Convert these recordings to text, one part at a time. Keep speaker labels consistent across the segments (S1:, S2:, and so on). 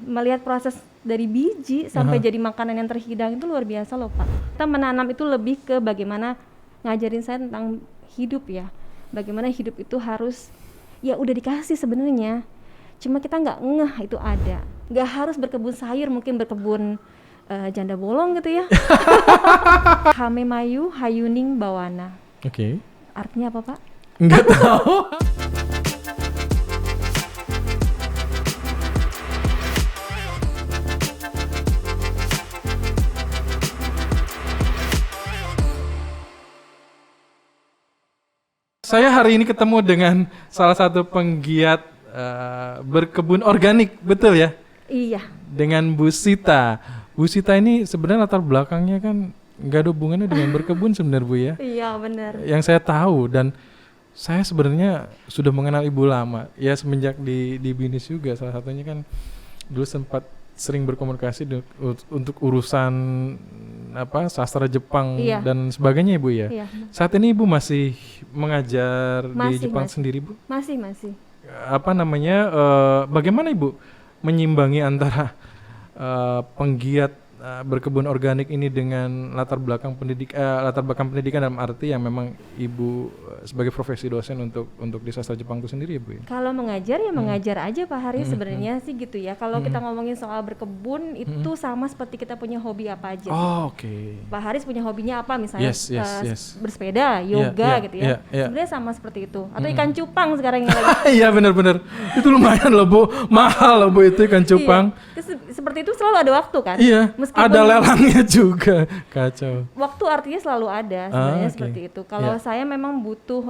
S1: melihat proses dari biji sampai jadi makanan yang terhidang itu luar biasa loh Pak. Kita menanam itu lebih ke bagaimana ngajarin saya tentang hidup ya. Bagaimana hidup itu harus, ya udah dikasih sebenarnya. Cuma kita nggak ngeh itu ada. Nggak harus berkebun sayur, mungkin berkebun janda bolong gitu ya. Hamemayu Hayuning Bawana.
S2: Oke.
S1: Artinya apa Pak?
S2: Nggak tahu. Saya hari ini ketemu dengan salah satu penggiat berkebun organik, betul ya?
S1: Iya.
S2: Dengan Bu Sita. Bu Sita ini sebenarnya latar belakangnya kan nggak ada hubungannya dengan berkebun sebenarnya Bu ya?
S1: Iya benar.
S2: Yang saya tahu, dan saya sebenarnya sudah mengenal Ibu lama ya, semenjak di BINIS juga. Salah satunya kan dulu sempat sering berkomunikasi untuk urusan sastra Jepang dan sebagainya Ibu ya.
S1: Iya.
S2: Saat ini Ibu masih mengajar di Jepang sendiri Bu?
S1: Masih.
S2: Bagaimana Ibu menyimbangi antara penggiat berkebun organik ini dengan latar belakang pendidikan dalam arti yang memang Ibu sebagai profesi dosen untuk di sastra Jepang itu sendiri ya Bu ya?
S1: Kalau mengajar ya mengajar aja Pak Haris, sebenarnya sih gitu ya. Kalau kita ngomongin soal berkebun itu sama seperti kita punya hobi apa aja.
S2: Oke.
S1: Pak Haris punya hobinya apa misalnya?
S2: Yes.
S1: Bersepeda, yoga gitu ya. Sebenarnya sama seperti itu. Atau ikan cupang sekarang yang lagi.
S2: Iya benar. Itu lumayan loh Bu, mahal loh Bu itu ikan cupang.
S1: Iya. Seperti itu selalu ada waktu kan?
S2: Iya. Meskipun ada lelangnya juga, kacau.
S1: Waktu artinya selalu ada sebenarnya seperti itu. Kalau saya memang butuh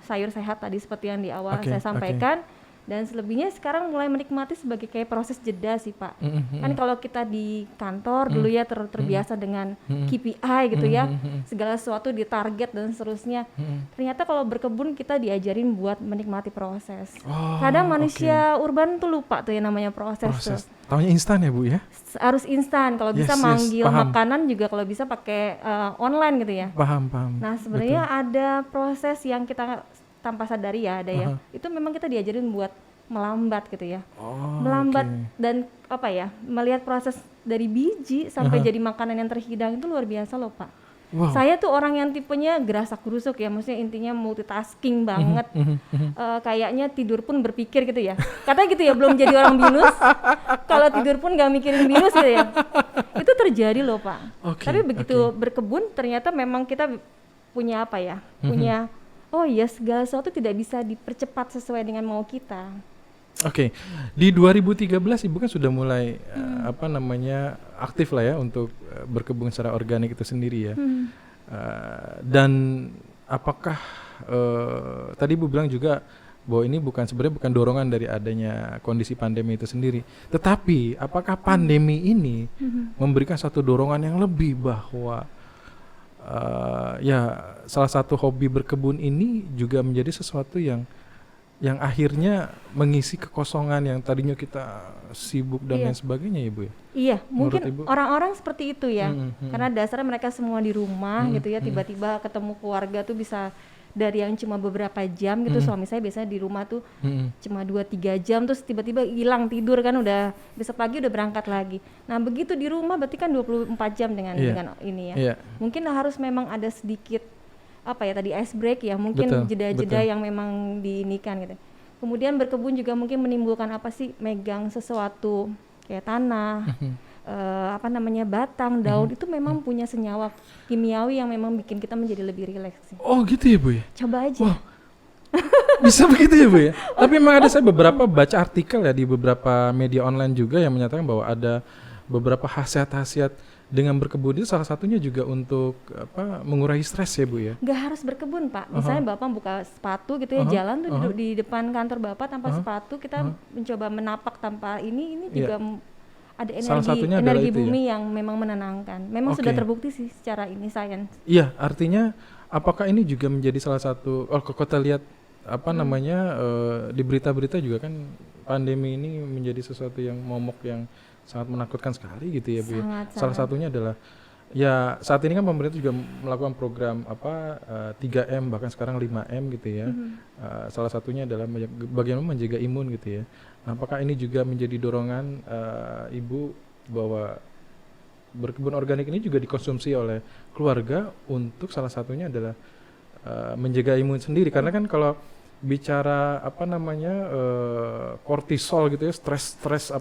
S1: sayur sehat tadi seperti yang di awal saya sampaikan. Dan selebihnya sekarang mulai menikmati sebagai kayak proses jeda sih Pak. Kan kalau kita di kantor dulu ya terbiasa dengan KPI gitu ya, segala sesuatu ditarget dan seterusnya. Ternyata kalau berkebun kita diajarin buat menikmati proses. Kadang manusia urban tuh lupa tuh yang namanya proses.
S2: Taunya instan ya Bu ya?
S1: Harus instan, kalau bisa manggil makanan juga kalau bisa pakai online gitu ya.
S2: Paham.
S1: Nah sebenarnya ada proses yang kita tanpa sadari ya ada ya. Itu memang kita diajarin buat melambat gitu ya. Melambat dan melihat proses dari biji sampai jadi makanan yang terhidang itu luar biasa loh Pak. Wow. Saya tuh orang yang tipenya gerasak-gerusuk ya, maksudnya intinya multitasking banget. Kayaknya tidur pun berpikir gitu ya. Katanya gitu ya, belum jadi orang BINUS. Kalau tidur pun gak mikirin BINUS gitu ya. Itu terjadi loh Pak. Tapi begitu berkebun ternyata memang kita punya punya segala sesuatu tidak bisa dipercepat sesuai dengan mau kita.
S2: Di 2013 Ibu kan sudah mulai aktif lah ya untuk berkebun secara organik itu sendiri ya. Dan apakah tadi Ibu bilang juga bahwa ini sebenarnya bukan dorongan dari adanya kondisi pandemi itu sendiri, tetapi apakah pandemi ini memberikan satu dorongan yang lebih bahwa salah satu hobi berkebun ini juga menjadi sesuatu yang akhirnya mengisi kekosongan yang tadinya kita sibuk dan lain sebagainya ya Bu ya? Iya,
S1: mungkin orang-orang seperti itu ya. Karena dasarnya mereka semua di rumah gitu ya, tiba-tiba ketemu keluarga tuh bisa dari yang cuma beberapa jam gitu. Suami saya biasanya di rumah tuh cuma 2-3 jam, terus tiba-tiba hilang tidur kan, udah besok pagi udah berangkat lagi. Nah begitu di rumah berarti kan 24 jam dengan ini ya. Mungkin harus memang ada sedikit tadi ice break ya, mungkin jeda-jeda yang memang diinikan gitu. Kemudian berkebun juga mungkin menimbulkan megang sesuatu kayak tanah, batang, daun itu memang punya senyawa kimiawi yang memang bikin kita menjadi lebih rileks.
S2: Oh gitu ya Bu ya?
S1: Coba aja.
S2: Wow. Bisa begitu ya Bu ya? Tapi memang ada saya beberapa baca artikel ya di beberapa media online juga yang menyatakan bahwa ada beberapa khasiat-khasiat dengan berkebun itu, salah satunya juga untuk mengurangi stres ya Bu ya? Nggak harus berkebun Pak. Misalnya Bapak buka sepatu gitu ya, jalan tuh duduk di depan kantor Bapak tanpa sepatu, kita mencoba menapak tanpa ini juga ada energi bumi yang memang menenangkan. Memang sudah terbukti sih secara sains. Iya, artinya apakah ini juga menjadi salah satu, kalau kita lihat di berita-berita juga kan pandemi ini menjadi sesuatu yang momok yang sangat menakutkan sekali gitu ya Bu. Salah satunya adalah ya saat ini kan pemerintah juga melakukan program 3M bahkan sekarang 5M gitu ya. Salah satunya adalah bagaimana menjaga imun gitu ya. Apakah ini juga menjadi dorongan Ibu bahwa berkebun organik ini juga dikonsumsi oleh keluarga untuk salah satunya adalah menjaga imun sendiri, karena kan kalau bicara kortisol gitu ya, stres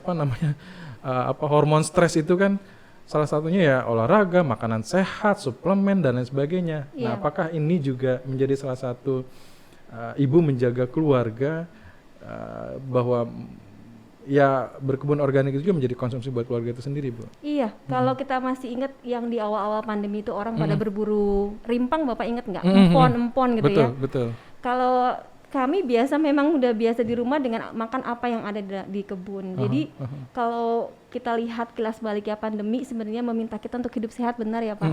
S2: hormon stres itu kan salah satunya ya olahraga, makanan sehat, suplemen dan lain sebagainya. Nah, apakah ini juga menjadi salah satu ibu menjaga keluarga bahwa ya berkebun organik itu juga menjadi konsumsi buat keluarga itu sendiri, Bu?
S1: Iya, kalau kita masih ingat yang di awal-awal pandemi itu orang pada berburu rimpang, Bapak ingat nggak? Empon gitu
S2: betul,
S1: ya.
S2: Betul.
S1: Kalau kami memang udah biasa di rumah dengan makan apa yang ada di kebun. Jadi kalau kita lihat kilas baliknya pandemi sebenarnya meminta kita untuk hidup sehat, benar ya Pak?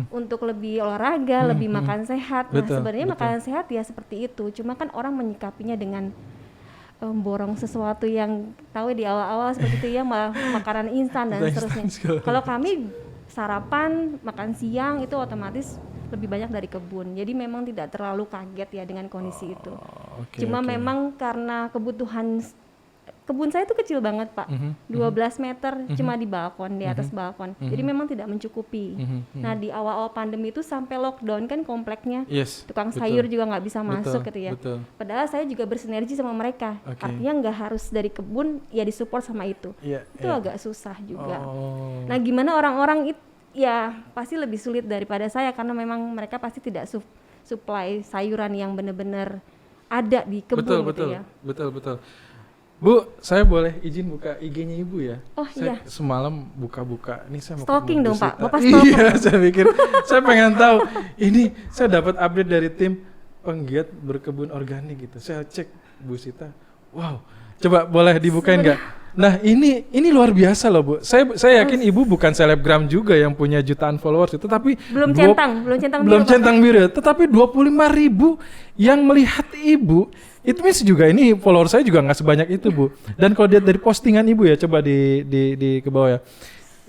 S1: Untuk lebih olahraga, lebih makan sehat. Nah sebenarnya makanan sehat ya seperti itu. Cuma kan orang menyikapinya dengan borong sesuatu yang tahu di awal-awal seperti itu ya, malah makanan instan dan seterusnya. Kalau kami sarapan, makan siang itu otomatis lebih banyak dari kebun. Jadi memang tidak terlalu kaget ya dengan kondisi itu. Cuma memang karena kebutuhan kebun saya itu kecil banget Pak, 12 meter cuma di balkon, di atas balkon. Jadi memang tidak mencukupi. Nah di awal-awal pandemi itu sampai lockdown kan kompleknya, tukang sayur juga nggak bisa masuk gitu ya. Padahal saya juga bersinergi sama mereka. Artinya nggak harus dari kebun, ya disupport sama itu. Itu agak susah juga. Nah gimana orang-orang itu ya pasti lebih sulit daripada saya karena memang mereka pasti tidak supply sayuran yang benar-benar ada di kebun gitu ya. Betul.
S2: Bu, saya boleh izin buka IG-nya Ibu ya?
S1: Oh
S2: saya
S1: iya.
S2: Semalam buka-buka, ini saya mau
S1: stalking dong Pak, Bapak
S2: stalking. Iya, saya pikir, saya pengen tahu. Ini saya dapat update dari tim penggiat berkebun organik gitu. Saya cek Bu Sita, wow, coba boleh dibukain nggak? Nah ini luar biasa loh Bu. Saya yakin Ibu bukan selebgram juga yang punya jutaan followers itu, tapi
S1: belum centang
S2: biru. Tetapi 25.000 yang melihat Ibu. Itu means juga ini follower saya juga nggak sebanyak itu Bu. Dan kalau lihat dari postingan Ibu ya, coba di ke bawah ya.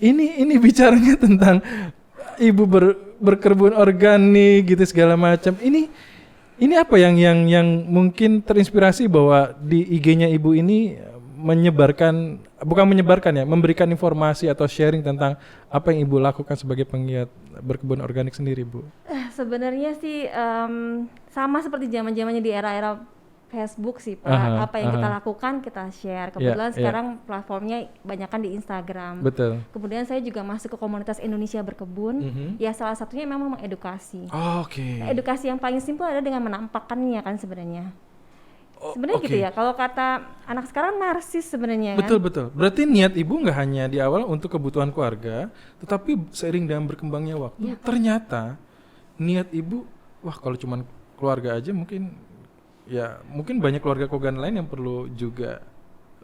S2: Ini bicaranya tentang Ibu berkebun organik gitu segala macam. Ini apa yang mungkin terinspirasi bahwa di IG-nya Ibu ini memberikan informasi atau sharing tentang apa yang Ibu lakukan sebagai penggiat berkebun organik sendiri, Bu?
S1: Sebenarnya sih sama seperti zaman-zamannya di era-era Facebook sih Pak. Apa yang kita lakukan kita share. Kebetulan sekarang platformnya banyakan di Instagram.
S2: Betul.
S1: Kemudian saya juga masuk ke komunitas Indonesia Berkebun. Ya salah satunya memang mengedukasi. Nah, edukasi yang paling simpel adalah dengan menampakkannya kan sebenarnya. Sebenarnya gitu ya, kalau kata anak sekarang narsis sebenarnya kan.
S2: Betul. Berarti niat Ibu nggak hanya di awal untuk kebutuhan keluarga, tetapi seiring dengan berkembangnya waktu, ternyata niat Ibu, wah kalau cuma keluarga aja mungkin banyak keluarga kogan lain yang perlu juga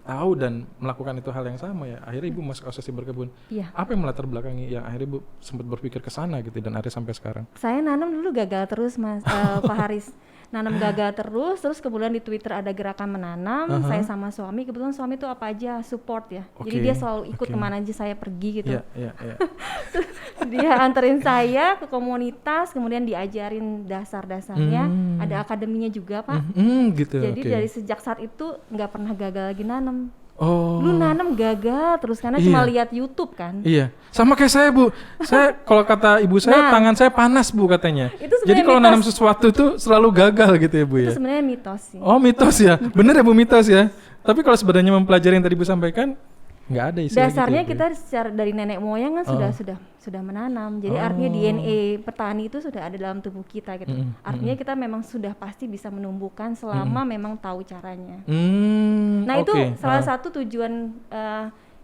S2: tahu dan melakukan itu hal yang sama ya. Akhirnya Ibu masuk asosiasi berkebun. Apa yang melatar belakangi yang akhirnya Ibu sempat berpikir ke sana gitu dan akhirnya sampai sekarang?
S1: Saya nanam dulu gagal terus Mas Pak Haris. Nanam gagal terus kemudian di Twitter ada gerakan menanam. Saya sama suami, kebetulan suami itu apa aja support ya. Jadi dia selalu ikut kemana aja saya pergi gitu. Dia anterin saya ke komunitas, kemudian diajarin dasar-dasarnya. Ada akademinya juga Pak.
S2: Gitu.
S1: Jadi dari sejak saat itu nggak pernah gagal lagi nanam. Lu nanam gagal terus karena cuma lihat YouTube kan.
S2: Iya, sama kayak saya Bu. Saya kalau kata ibu saya tangan saya panas Bu katanya. Jadi kalau nanam sesuatu tuh selalu gagal gitu ya Bu ya.
S1: Itu sebenarnya mitos sih.
S2: Oh mitos ya, bener ya Bu, mitos ya. Tapi kalau sebenarnya mempelajari yang tadi Bu sampaikan, nggak ada istilah
S1: dasarnya
S2: gitu ya,
S1: kita secara dari nenek moyang kan sudah menanam. Jadi artinya DNA petani itu sudah ada dalam tubuh kita gitu. Artinya kita memang sudah pasti bisa menumbuhkan selama memang tahu caranya. Nah itu salah satu tujuan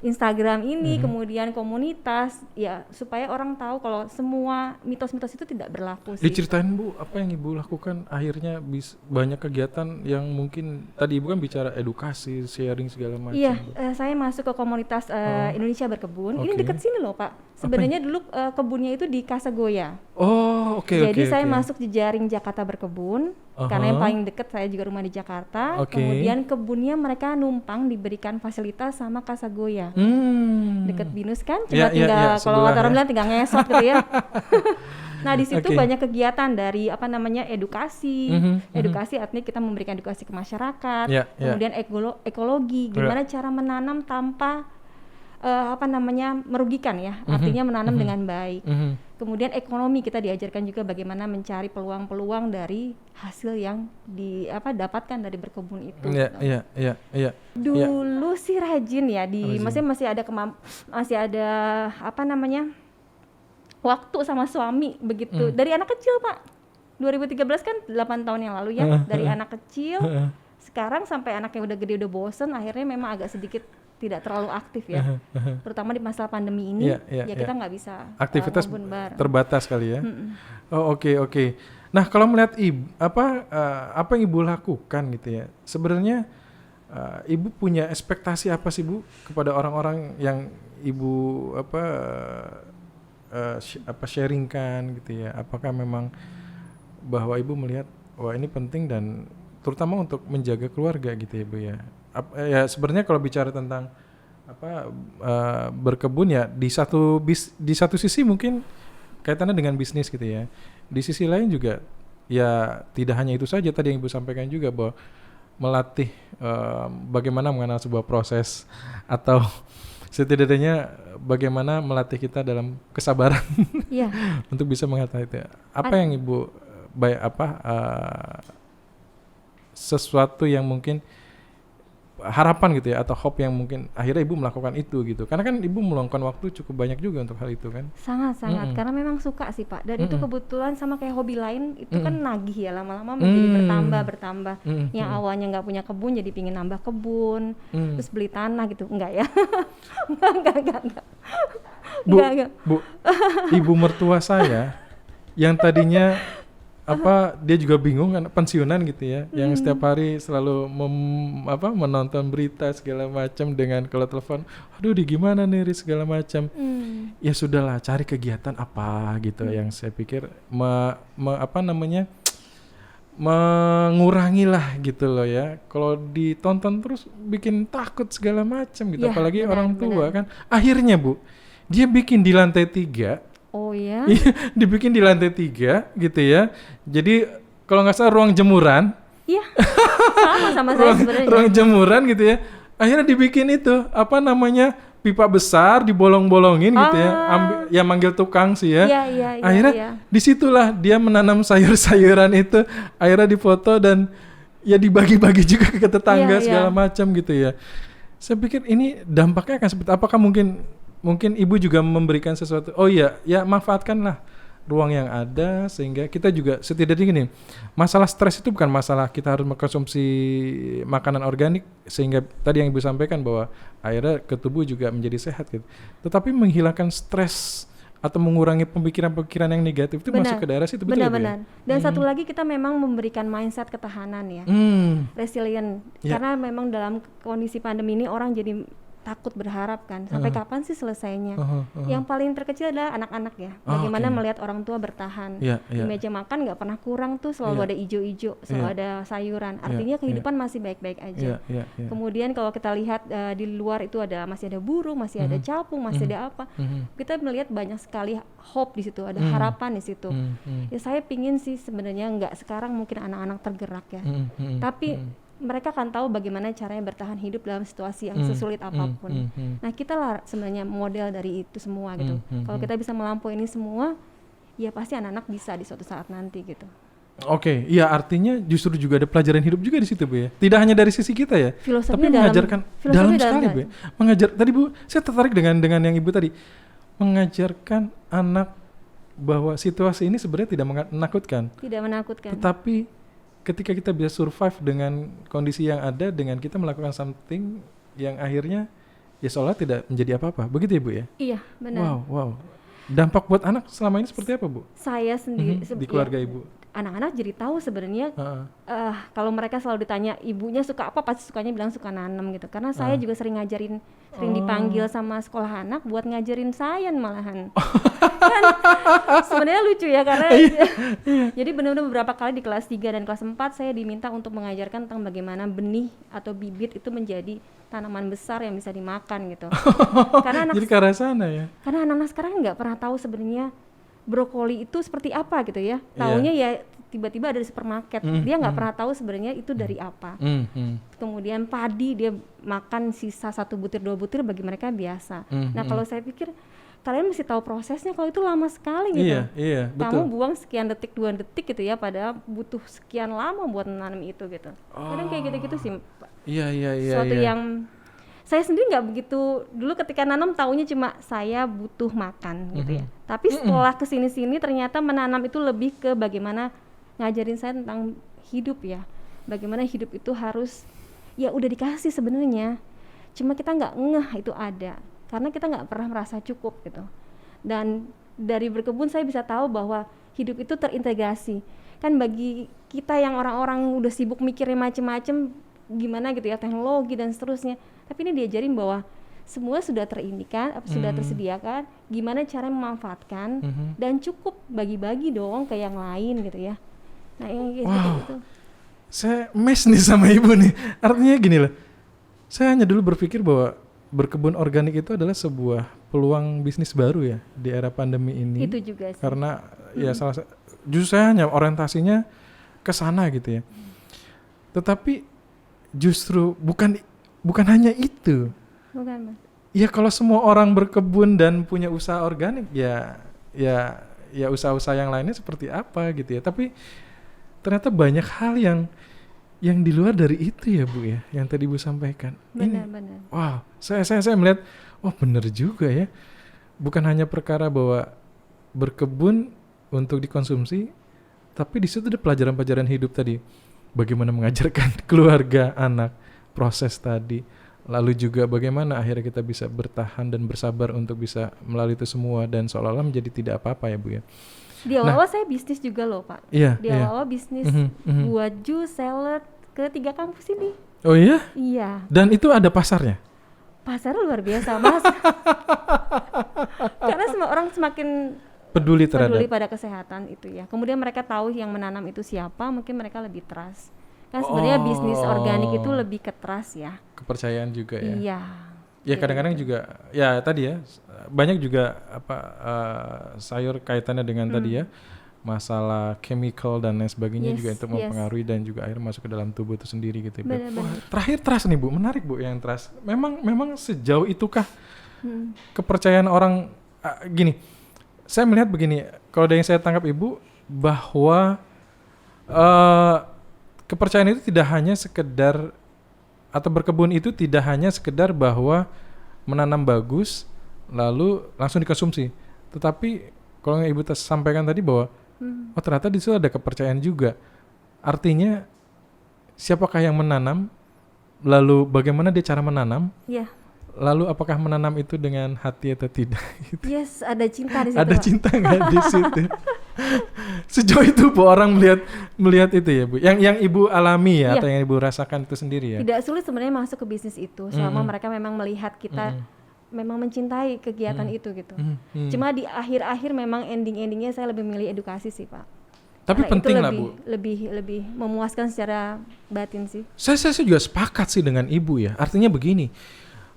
S1: Instagram ini, kemudian komunitas ya supaya orang tahu kalau semua mitos-mitos itu tidak berlaku sih.
S2: Diceritain Bu, apa yang Ibu lakukan akhirnya banyak kegiatan yang mungkin tadi Ibu kan bicara edukasi, sharing segala macam.
S1: Iya, saya masuk ke komunitas Indonesia Berkebun. Ini dekat sini loh Pak. Sebenarnya dulu kebunnya itu di Kasagoya.
S2: Oh, oke.
S1: Jadi saya masuk jejaring Jakarta Berkebun, karena yang paling dekat saya juga rumah di Jakarta. Kemudian kebunnya mereka numpang diberikan fasilitas sama Kasagoya. Deket Binus kan, cuma tinggal kalau orang bilang tinggal ngesot gitu ya. Nah di situ banyak kegiatan dari edukasi, edukasi artinya kita memberikan edukasi ke masyarakat, kemudian ekologi, gimana cara menanam tanpa merugikan ya, artinya menanam dengan baik. Kemudian ekonomi kita diajarkan juga bagaimana mencari peluang-peluang dari hasil yang dapatkan dari berkebun itu. Dulu sih rajin ya maksudnya masih ada waktu sama suami begitu. Dari anak kecil Pak. 2013 kan 8 tahun yang lalu ya. Dari anak kecil sekarang sampai anaknya udah gede udah bosen, akhirnya memang agak sedikit tidak terlalu aktif ya, terutama di masa pandemi ini kita nggak bisa
S2: aktivitas terbatas kali ya. Oke. Nah kalau melihat ibu apa yang ibu lakukan gitu ya, sebenarnya ibu punya ekspektasi apa sih Bu kepada orang-orang yang ibu sharingkan gitu ya? Apakah memang bahwa ibu melihat wah ini penting dan terutama untuk menjaga keluarga gitu ya Bu ya? Ya sebenarnya kalau bicara tentang berkebun ya di satu sisi mungkin kaitannya dengan bisnis gitu ya. Di sisi lain juga ya tidak hanya itu saja tadi yang Ibu sampaikan juga bahwa melatih bagaimana mengenal sebuah proses atau setidaknya bagaimana melatih kita dalam kesabaran untuk bisa mengatasi itu. Apa yang Ibu sesuatu yang mungkin harapan gitu ya atau hope yang mungkin akhirnya ibu melakukan itu gitu, karena kan ibu meluangkan waktu cukup banyak juga untuk hal itu kan.
S1: Sangat karena memang suka sih Pak, dan itu kebetulan sama kayak hobi lain itu kan nagih ya, lama-lama menjadi bertambah yang awalnya nggak punya kebun jadi pingin nambah kebun, terus beli tanah gitu, enggak ya. enggak.
S2: Bu, ibu mertua saya yang tadinya dia juga bingung kan pensiunan gitu ya, yang setiap hari selalu menonton berita segala macam dengan kalau telepon, aduh di gimana nih segala macam. Ya sudahlah cari kegiatan apa gitu yang saya pikir mengurangi lah gitu loh ya. Kalau ditonton terus bikin takut segala macam gitu, apalagi orang tua kan. Akhirnya Bu, dia bikin di lantai 3.
S1: Oh ya?
S2: Dibikin di lantai 3 gitu ya. Jadi kalau nggak salah ruang jemuran.
S1: Iya. Sama saya sebenarnya.
S2: Ruang jemuran gitu ya. Akhirnya dibikin itu pipa besar dibolong-bolongin gitu ya. Manggil tukang sih ya.
S1: Iya.
S2: Akhirnya disitulah dia menanam sayur-sayuran itu. Akhirnya difoto dan ya dibagi-bagi juga ke tetangga segala macam gitu ya. Saya pikir ini dampaknya akan seperti apakah mungkin ibu juga memberikan sesuatu. Oh iya, ya manfaatkanlah ruang yang ada sehingga kita juga setidaknya gini. Masalah stres itu bukan masalah kita harus mengkonsumsi makanan organik sehingga tadi yang ibu sampaikan bahwa akhirnya ke tubuh juga menjadi sehat gitu. Tetapi menghilangkan stres atau mengurangi pemikiran-pemikiran yang negatif itu masuk ke daerah situ, betul.
S1: Benar. Dan satu lagi kita memang memberikan mindset ketahanan ya, resilient. Karena memang dalam kondisi pandemi ini orang jadi takut berharap kan, sampai kapan sih selesainya. Yang paling terkecil adalah anak-anak ya, bagaimana melihat orang tua bertahan. Di meja makan gak pernah kurang tuh, selalu ada ijo-ijo, selalu ada sayuran, artinya kehidupan masih baik-baik aja. Kemudian kalau kita lihat di luar itu masih ada burung, masih ada capung, masih ada apa, kita melihat banyak sekali hope di situ, ada harapan di situ. Ya saya pingin sih sebenarnya nggak sekarang mungkin anak-anak tergerak ya, tapi mereka akan tahu bagaimana caranya bertahan hidup dalam situasi yang sesulit apapun. Nah kita lah sebenarnya model dari itu semua gitu. Kalau kita bisa melampaui ini semua, ya pasti anak-anak bisa di suatu saat nanti gitu.
S2: Oke, iya artinya justru juga ada pelajaran hidup juga di situ Bu ya. Tidak hanya dari sisi kita ya, tapi mengajarkan dalam sekali Bu ya. Tadi Bu, saya tertarik dengan yang Ibu tadi. Mengajarkan anak bahwa situasi ini sebenarnya tidak menakutkan.
S1: Tidak menakutkan.
S2: Tetapi ketika kita bisa survive dengan kondisi yang ada, dengan kita melakukan something yang akhirnya ya seolah tidak menjadi apa-apa. Begitu ya Bu ya? Iya,
S1: benar.
S2: Wow. Dampak buat anak selama ini seperti apa Bu?
S1: Saya sendiri
S2: di keluarga Ibu.
S1: Anak-anak jadi tahu sebenarnya kalau mereka selalu ditanya ibunya suka apa, pasti sukanya bilang suka nanam gitu. Karena saya juga sering ngajarin, sering dipanggil sama sekolah anak buat ngajarin sains malahan. Kan sebenarnya lucu ya karena jadi benar-benar beberapa kali di kelas 3 dan kelas 4 saya diminta untuk mengajarkan tentang bagaimana benih atau bibit itu menjadi tanaman besar yang bisa dimakan gitu. Karena
S2: Jadi ke arah sana ya.
S1: karena anak-anak sekarang nggak pernah tahu sebenarnya brokoli itu seperti apa gitu ya. Taunya ya tiba-tiba ada di supermarket. Dia nggak pernah tahu sebenarnya itu dari apa. Kemudian padi dia makan sisa 1 butir 2 butir bagi mereka biasa. Nah kalau saya pikir kalian mesti tahu prosesnya, kalau itu lama sekali gitu.
S2: Iya,
S1: Kamu
S2: betul.
S1: buang sekian detik 2 detik gitu ya, padahal butuh sekian lama buat menanam itu gitu. Kadang kayak gitu-gitu sih Pak.
S2: Iya.
S1: Suatu yang saya sendiri nggak begitu dulu ketika nanam taunya cuma saya butuh makan gitu ya. Tapi setelah kesini-sini ternyata menanam itu lebih ke bagaimana ngajarin saya tentang hidup ya. Bagaimana hidup itu harus ya udah dikasih sebenarnya. Cuma kita nggak ngeh itu ada karena kita nggak pernah merasa cukup gitu. Dan dari berkebun saya bisa tahu bahwa hidup itu terintegrasi. Kan bagi kita yang orang-orang udah sibuk mikirin macem-macem gimana gitu ya teknologi dan seterusnya, tapi ini diajarin bahwa semua sudah sudah tersediakan, gimana cara memanfaatkan dan cukup bagi-bagi dong ke yang lain gitu ya. Nah yang gitu, gitu.
S2: Saya mes nih sama ibu nih. Artinya gini loh, saya hanya dulu berpikir bahwa berkebun organik itu adalah sebuah peluang bisnis baru ya di era pandemi ini.
S1: Itu juga sih.
S2: Karena ya justru saya hanya orientasinya ke sana gitu ya. Tetapi justru bukan hanya itu.
S1: Bukan, Mas.
S2: Ya kalau semua orang berkebun dan punya usaha organik ya usaha-usaha yang lainnya seperti apa gitu ya. Tapi ternyata banyak hal yang di luar dari itu ya Bu ya, yang tadi Bu sampaikan.
S1: Benar.
S2: Wow, saya melihat benar juga ya. Bukan hanya perkara bahwa berkebun untuk dikonsumsi, tapi di situ ada pelajaran-pelajaran hidup tadi. Bagaimana mengajarkan keluarga, anak, proses tadi. Lalu juga bagaimana akhirnya kita bisa bertahan dan bersabar untuk bisa melalui itu semua dan seolah-olah menjadi tidak apa-apa ya Bu ya.
S1: Di awal-awal saya bisnis juga loh Pak.
S2: Iya.
S1: Di awal-awal bisnis buat jus, salad ke 3 kampus ini.
S2: Oh iya?
S1: Iya.
S2: Dan itu ada pasarnya?
S1: Pasarnya luar biasa Mas. Karena semua orang semakin
S2: peduli
S1: pada kesehatan itu ya. Kemudian mereka tahu yang menanam itu siapa, mungkin mereka lebih trust. Kan sebenarnya bisnis organik itu lebih ke trust ya.
S2: Kepercayaan juga ya.
S1: Iya.
S2: Ya kadang-kadang juga ya tadi ya banyak juga sayur kaitannya dengan tadi ya masalah chemical dan lain sebagainya juga itu mempengaruhi dan juga akhirnya masuk ke dalam tubuh itu sendiri gitu ya. Terakhir trust nih Bu, menarik Bu yang trust. Memang sejauh itukah kepercayaan orang gini. Saya melihat begini, kalau dari yang saya tangkap Ibu bahwa kepercayaan itu tidak hanya sekedar atau berkebun itu tidak hanya sekedar bahwa menanam bagus lalu langsung dikonsumsi, tetapi kalau yang Ibu sampaikan tadi bahwa ternyata di situ ada kepercayaan juga. Artinya siapakah yang menanam, lalu bagaimana dia cara menanam, lalu apakah menanam itu dengan hati atau tidak? Gitu.
S1: Yes, ada cinta di situ.
S2: Ada cinta nggak di situ? Sejauh itu Bu orang melihat itu ya Bu. Yang Ibu alami ya atau yang Ibu rasakan itu sendiri ya.
S1: Tidak sulit sebenarnya masuk ke bisnis itu selama mereka memang melihat kita memang mencintai kegiatan itu gitu. Cuma di akhir-akhir memang ending-endingnya saya lebih milih edukasi sih Pak.
S2: Tapi
S1: karena
S2: penting
S1: itu
S2: lah Bu.
S1: Lebih memuaskan secara batin sih.
S2: Saya juga sepakat sih dengan Ibu ya. Artinya begini.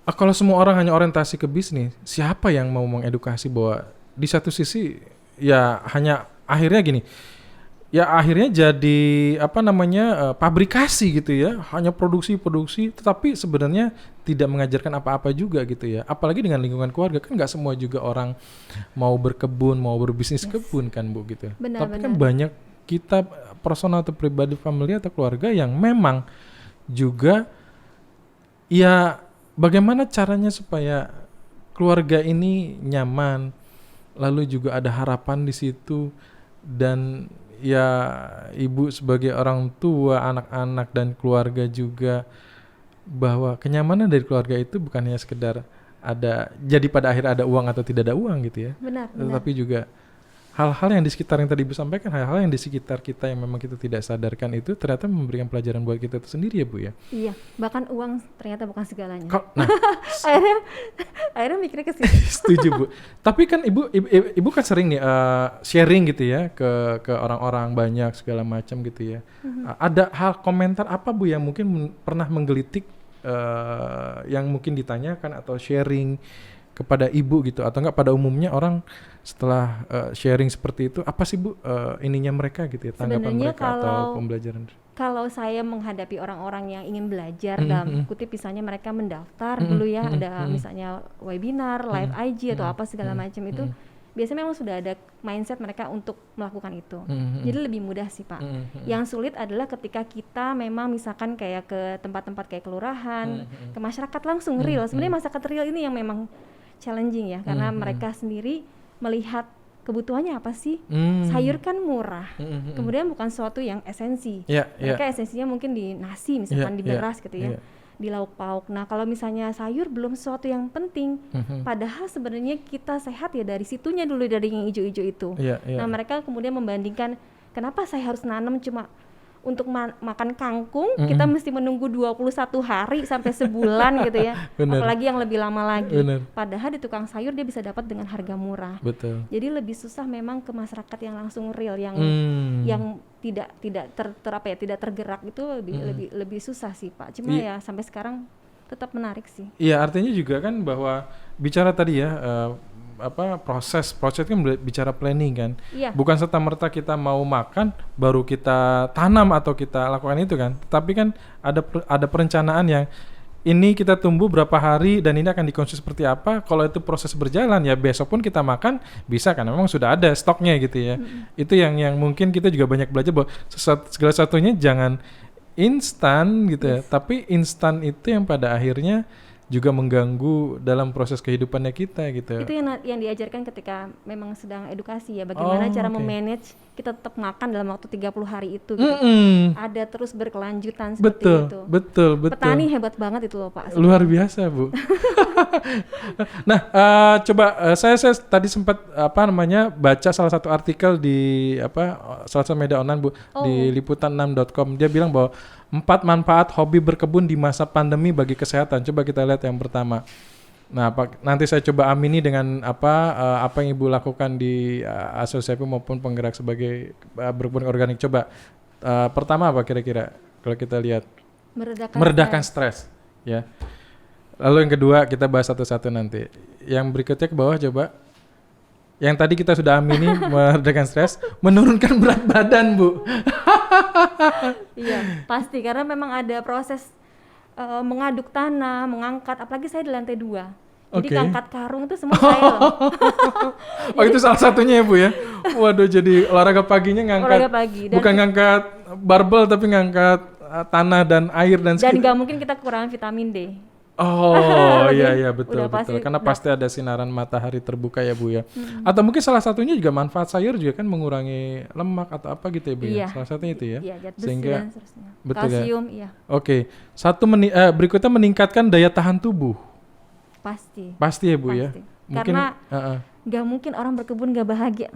S2: Kalau semua orang hanya orientasi ke bisnis, siapa yang mau mengedukasi bahwa di satu sisi ya hanya akhirnya gini, ya akhirnya jadi pabrikasi gitu ya, hanya produksi, tetapi sebenarnya tidak mengajarkan apa-apa juga gitu ya. Apalagi dengan lingkungan keluarga kan nggak semua juga orang mau berkebun, mau berbisnis kebun kan Bu gitu. Tapi kan banyak kita personal atau pribadi, family atau keluarga yang memang juga ya bagaimana caranya supaya keluarga ini nyaman, lalu juga ada harapan di situ, dan ya Ibu sebagai orang tua, anak-anak dan keluarga juga, bahwa kenyamanan dari keluarga itu bukan hanya sekedar ada, jadi pada akhirnya ada uang atau tidak ada uang gitu ya.
S1: Benar.
S2: Tetapi juga hal-hal yang di sekitar yang tadi Ibu sampaikan, hal-hal yang di sekitar kita yang memang kita tidak sadarkan itu ternyata memberikan pelajaran buat kita itu sendiri ya Bu ya.
S1: Iya, bahkan uang ternyata bukan segalanya.
S2: Nah,
S1: akhirnya mikirnya ke situ.
S2: setuju Bu. Tapi kan ibu kan sering nih sharing gitu ya ke orang-orang banyak segala macam gitu ya. Ada hal komentar apa Bu yang mungkin pernah menggelitik yang mungkin ditanyakan atau sharing kepada Ibu gitu, atau enggak pada umumnya orang setelah sharing seperti itu apa sih Bu ininya mereka gitu ya, tanggapan
S1: Sebenarnya
S2: mereka atau pembelajaran?
S1: Kalau saya menghadapi orang-orang yang ingin belajar dalam kutip misalnya mereka mendaftar dulu ya, ada misalnya webinar, live IG atau apa segala macam itu, biasanya memang sudah ada mindset mereka untuk melakukan itu. Jadi lebih mudah sih Pak. Yang sulit adalah ketika kita memang misalkan kayak ke tempat-tempat kayak kelurahan, ke masyarakat langsung real. Sebenarnya masyarakat real ini yang memang challenging ya, karena mereka sendiri melihat kebutuhannya apa sih. Sayur kan murah, kemudian bukan sesuatu yang esensi. Mereka esensinya mungkin di nasi misalkan, di beras gitu ya, di lauk pauk. Nah kalau misalnya sayur belum sesuatu yang penting, padahal sebenarnya kita sehat ya dari situnya dulu, dari yang hijau-hijau itu. Nah mereka kemudian membandingkan, kenapa saya harus nanam cuma untuk makan kangkung, kita mesti menunggu 21 hari sampai sebulan gitu ya. Apalagi yang lebih lama lagi. Padahal di tukang sayur dia bisa dapat dengan harga murah. Jadi lebih susah memang ke masyarakat yang langsung real, yang tidak tergerak itu lebih susah sih Pak. Cuma ya sampai sekarang tetap menarik sih.
S2: Iya, artinya juga kan bahwa bicara tadi ya proses kan bicara planning kan. Bukan serta-merta kita mau makan baru kita tanam atau kita lakukan itu kan. Tapi kan ada perencanaan yang ini kita tumbuh berapa hari dan ini akan dikonsumsi seperti apa. Kalau itu proses berjalan ya besok pun kita makan bisa kan, memang sudah ada stoknya gitu ya. Itu yang mungkin kita juga banyak belajar bahwa segala satunya jangan instan gitu ya. Tapi instan itu yang pada akhirnya juga mengganggu dalam proses kehidupannya kita gitu.
S1: Itu yang diajarkan ketika memang sedang edukasi ya, bagaimana cara memanage kita tetap makan dalam waktu 30 hari itu gitu. Ada terus berkelanjutan seperti itu. Betul. Petani hebat banget itu loh Pak.
S2: Luar biasa Bu. Nah, coba saya tadi sempat baca salah satu artikel di salah satu media online Bu, di liputan6.com. Dia bilang bahwa 4 manfaat hobi berkebun di masa pandemi bagi kesehatan. Coba kita lihat yang pertama. Nah, nanti saya coba amini dengan apa yang Ibu lakukan di asosiasi maupun penggerak sebagai berkebun organik. Coba pertama apa kira-kira kalau kita lihat? Meredakan stres. Ya. Lalu yang kedua kita bahas satu-satu nanti. Yang berikutnya ke bawah coba. Yang tadi kita sudah amini meredakan stres, menurunkan berat badan Bu.
S1: Iya pasti, karena memang ada proses mengaduk tanah, mengangkat, apalagi saya di lantai 2. Jadi ngangkat karung itu semua saya loh.
S2: Itu salah satunya ya Bu ya. Waduh, jadi olahraga paginya ngangkat, bukan ngangkat barbel tapi ngangkat tanah dan air dan
S1: nggak mungkin kita kekurangan vitamin D.
S2: Iya betul. Karena pasti ada sinaran matahari terbuka ya Bu ya. Atau mungkin salah satunya juga manfaat sayur juga kan mengurangi lemak atau apa gitu ya Bu ya. Salah satunya itu ya. Sehingga betul kalsium ya. Oke. Berikutnya meningkatkan daya tahan tubuh. Pasti ya Bu ya. Mungkin
S1: karena nggak mungkin orang berkebun nggak bahagia.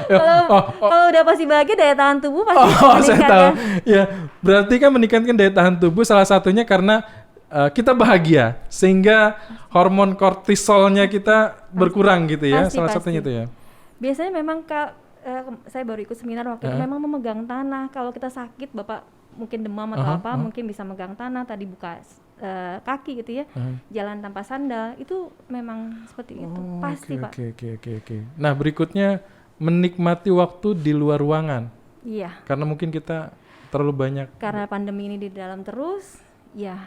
S1: Kalau udah pasti bahagia, daya tahan tubuh pasti meningkat.
S2: Saya tahu. Ya, berarti kan meningkatkan daya tahan tubuh salah satunya karena kita bahagia sehingga hormon kortisolnya kita berkurang gitu ya. Salah satunya itu ya.
S1: Biasanya memang saya baru ikut seminar waktu itu memang memegang tanah. Kalau kita sakit, Bapak mungkin demam atau mungkin bisa megang tanah, tadi buka kaki gitu ya, jalan tanpa sandal, itu memang seperti itu. Pasti Pak.
S2: Oke. Nah berikutnya menikmati waktu di luar ruangan.
S1: Iya.
S2: Karena mungkin kita terlalu banyak.
S1: Karena pandemi ini di dalam terus. Ya,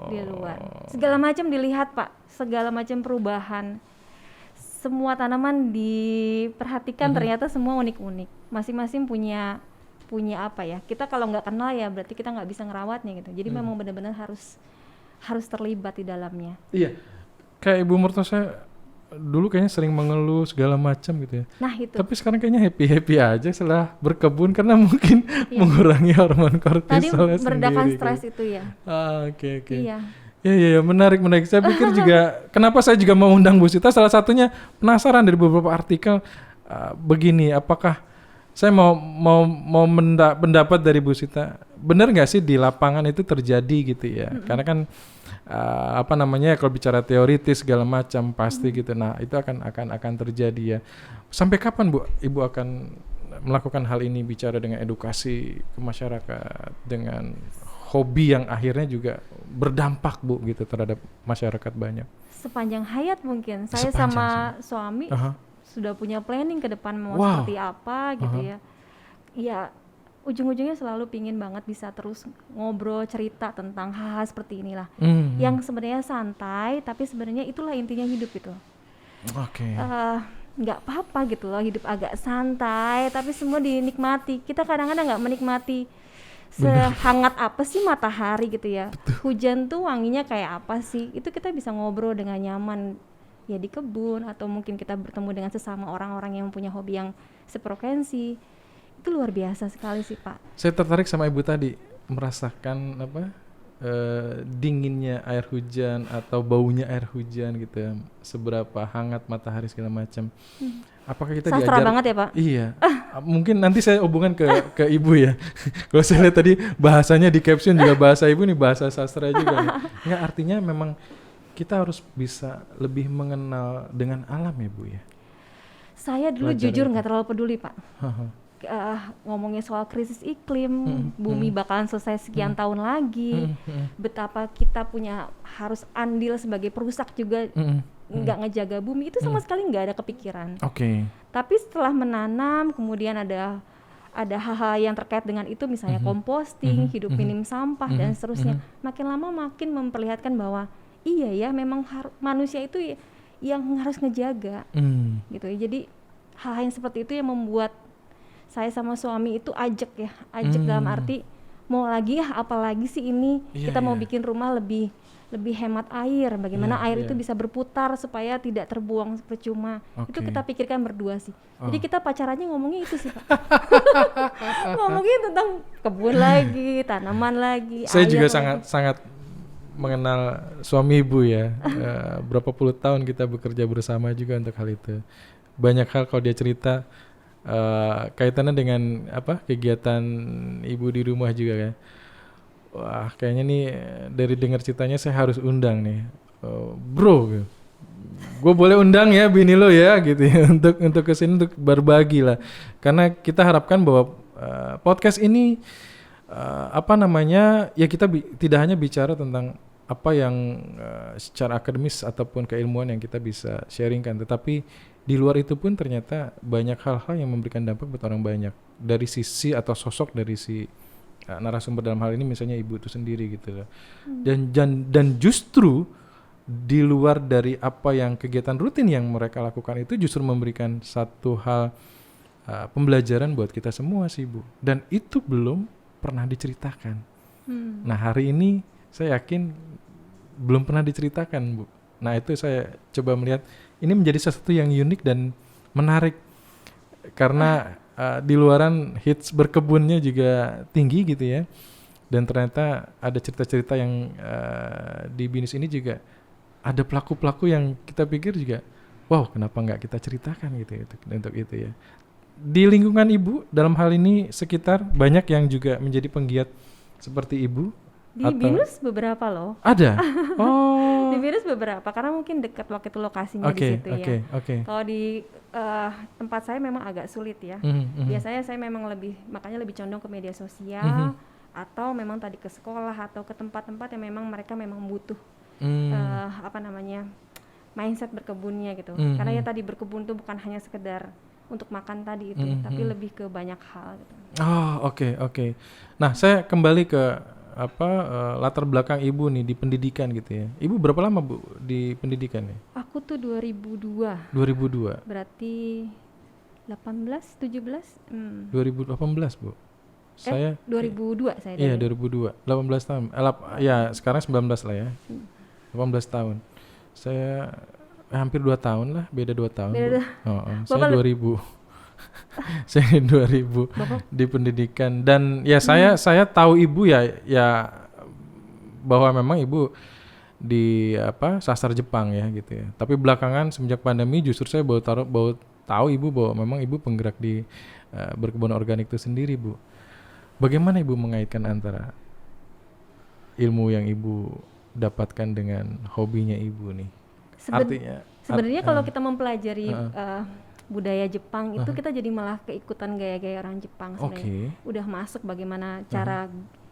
S1: di luar. Segala macam dilihat Pak, segala macam perubahan. Semua tanaman diperhatikan, ternyata semua unik-unik. Masing-masing punya apa ya? Kita kalau nggak kenal ya berarti kita nggak bisa ngerawatnya gitu. Jadi memang benar-benar harus terlibat di dalamnya. Iya,
S2: kayak Ibu Murtosa dulu kayaknya sering mengeluh segala macam gitu ya.
S1: Nah itu.
S2: Tapi sekarang kayaknya happy aja setelah berkebun karena mungkin mengurangi hormon kortisolnya sendiri.
S1: Tadi meredakan stres itu ya.
S2: Oke.
S1: Iya.
S2: Ya, menarik. Saya pikir juga kenapa saya juga mau undang Bu Sita, salah satunya penasaran dari beberapa artikel begini, apakah saya mau pendapat dari Bu Sita, benar nggak sih di lapangan itu terjadi gitu ya? Karena kan apa namanya, kalau bicara teoritis segala macam pasti gitu. Nah itu akan terjadi ya. Sampai kapan Bu Ibu akan melakukan hal ini, bicara dengan edukasi ke masyarakat, dengan hobi yang akhirnya juga berdampak Bu gitu terhadap masyarakat banyak?
S1: Sepanjang hayat mungkin. Saya sama suami sudah punya planning ke depan mau seperti apa gitu ya. Ya ujung-ujungnya selalu pingin banget bisa terus ngobrol, cerita tentang hal-hal seperti inilah. Yang sebenarnya santai, tapi sebenarnya itulah intinya hidup itu. Nggak apa-apa gitu loh, hidup agak santai, tapi semua dinikmati. Kita kadang-kadang nggak menikmati sehangat apa sih matahari gitu ya. Hujan tuh wanginya kayak apa sih? Itu kita bisa ngobrol dengan nyaman ya di kebun, atau mungkin kita bertemu dengan sesama orang-orang yang punya hobi yang sefrekuensi. Itu luar biasa sekali sih Pak.
S2: Saya tertarik sama Ibu tadi, merasakan dinginnya air hujan atau baunya air hujan gitu ya, seberapa hangat matahari segala macam. Apakah kita
S1: sastra
S2: diajar?
S1: Banget ya Pak?
S2: Iya. Mungkin nanti saya hubungan ke Ibu ya. Kalau saya lihat tadi bahasanya di caption juga bahasa Ibu nih bahasa sastra juga nih. Nggak, artinya memang kita harus bisa lebih mengenal dengan alam ya Bu ya.
S1: Saya dulu jujur nggak terlalu peduli Pak. Ngomongin soal krisis iklim, bumi bakalan selesai sekian tahun lagi, betapa kita harus andil sebagai perusak juga, nggak ngejaga bumi, itu sama sekali nggak ada kepikiran. Tapi setelah menanam, kemudian ada hal-hal yang terkait dengan itu, misalnya composting, hidup minim sampah dan seterusnya. Makin lama makin memperlihatkan bahwa iya ya, memang manusia itu yang harus ngejaga, gitu ya. Jadi hal-hal yang seperti itu yang membuat saya sama suami itu ajak dalam arti mau lagi ya, apalagi sih ini, kita mau bikin rumah lebih hemat air, bagaimana air itu bisa berputar supaya tidak terbuang percuma. Itu kita pikirkan berdua sih. Jadi kita pacarannya ngomongnya itu sih Pak. Ngomongin tentang kebun lagi, tanaman lagi.
S2: Saya juga sangat mengenal suami Ibu ya. Berapa puluh tahun kita bekerja bersama juga untuk hal itu. Banyak hal kalau dia cerita kaitannya dengan kegiatan Ibu di rumah juga kan. Wah, kayaknya nih dari dengar ceritanya saya harus undang nih, bro, gue boleh undang ya bini lo ya gitu ya, untuk kesini untuk berbagi lah, karena kita harapkan bahwa podcast ini ya kita tidak hanya bicara tentang apa yang secara akademis ataupun keilmuan yang kita bisa sharingkan, tetapi di luar itu pun ternyata banyak hal-hal yang memberikan dampak buat orang banyak, dari sisi atau sosok dari si narasumber dalam hal ini misalnya Ibu itu sendiri gitu loh. Dan justru di luar dari apa yang kegiatan rutin yang mereka lakukan itu justru memberikan satu hal pembelajaran buat kita semua sih Bu, dan itu belum pernah diceritakan. Nah hari ini saya yakin belum pernah diceritakan Bu. Nah itu saya coba melihat ini menjadi sesuatu yang unik dan menarik, karena di luaran hits berkebunnya juga tinggi gitu ya, dan ternyata ada cerita-cerita yang di BINUS ini juga ada pelaku-pelaku yang kita pikir juga wow, kenapa nggak kita ceritakan gitu untuk itu ya. Di lingkungan Ibu dalam hal ini sekitar banyak yang juga menjadi penggiat seperti Ibu?
S1: Di BINUS beberapa loh.
S2: Ada? Oh.
S1: Di BINUS beberapa, karena mungkin dekat waktu itu lokasinya di situ ya. Kalau di tempat saya memang agak sulit ya. Biasanya saya memang makanya lebih condong ke media sosial, atau memang tadi ke sekolah atau ke tempat-tempat yang memang mereka memang butuh mindset berkebunnya gitu. Karena ya tadi berkebun tuh bukan hanya sekedar untuk makan tadi itu, tapi lebih ke banyak hal gitu.
S2: Oh, oke. Nah, saya kembali ke latar belakang Ibu nih di pendidikan gitu ya. Ibu berapa lama Bu di pendidikan ya?
S1: Aku tuh 2002.
S2: 2002.
S1: Berarti 18, 17?
S2: 2018 Bu. Saya
S1: 2002 saya.
S2: Iya, 2002. 18 tahun. Ya, sekarang 19 lah ya. 18 tahun. Saya hampir 2 tahun lah, beda 2 tahun. Saya 2000. Saya 2000 di pendidikan, dan ya saya tahu Ibu ya bahwa memang Ibu di sasar Jepang ya gitu ya. Tapi belakangan semenjak pandemi justru saya baru tahu Ibu bahwa memang Ibu penggerak di berkebun organik itu sendiri, Bu. Bagaimana Ibu mengaitkan antara ilmu yang Ibu dapatkan dengan hobinya Ibu nih?
S1: Sebenarnya kalau kita mempelajari budaya Jepang itu kita jadi malah keikutan gaya-gaya orang Jepang sebenarnya. Udah masuk bagaimana cara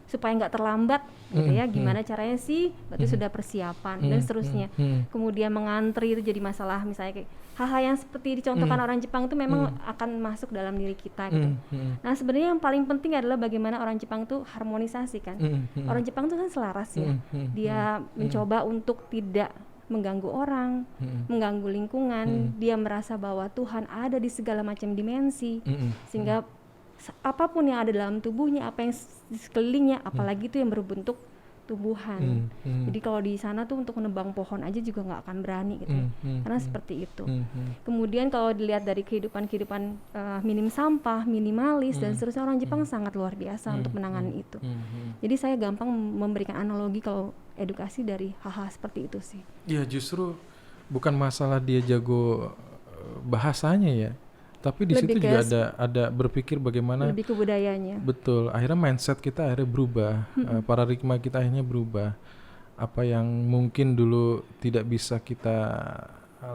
S1: supaya nggak terlambat gitu ya, gimana caranya sih, berarti sudah persiapan dan seterusnya. Kemudian mengantri itu jadi masalah, misalnya kayak hal-hal yang seperti dicontohkan orang Jepang itu memang akan masuk dalam diri kita gitu. Nah sebenarnya yang paling penting adalah bagaimana orang Jepang tuh harmonisasi kan. Orang Jepang tuh kan selaras ya, dia mencoba untuk tidak mengganggu orang, mengganggu lingkungan, dia merasa bahwa Tuhan ada di segala macam dimensi, sehingga apapun yang ada dalam tubuhnya, apa yang di sekelilingnya, apalagi itu yang berbentuk tumbuhan. Jadi kalau di sana tuh untuk menebang pohon aja juga nggak akan berani gitu, karena seperti itu. Kemudian kalau dilihat dari kehidupan minim sampah, minimalis dan seterusnya, orang Jepang sangat luar biasa untuk menangani itu. Jadi saya gampang memberikan analogi kalau edukasi dari hal-hal seperti itu sih.
S2: Iya, justru bukan masalah dia jago bahasanya ya, tapi di situ juga ada berpikir bagaimana
S1: lebih ke budayanya.
S2: Betul, akhirnya mindset kita akhirnya berubah, paradigma kita akhirnya berubah. Apa yang mungkin dulu tidak bisa kita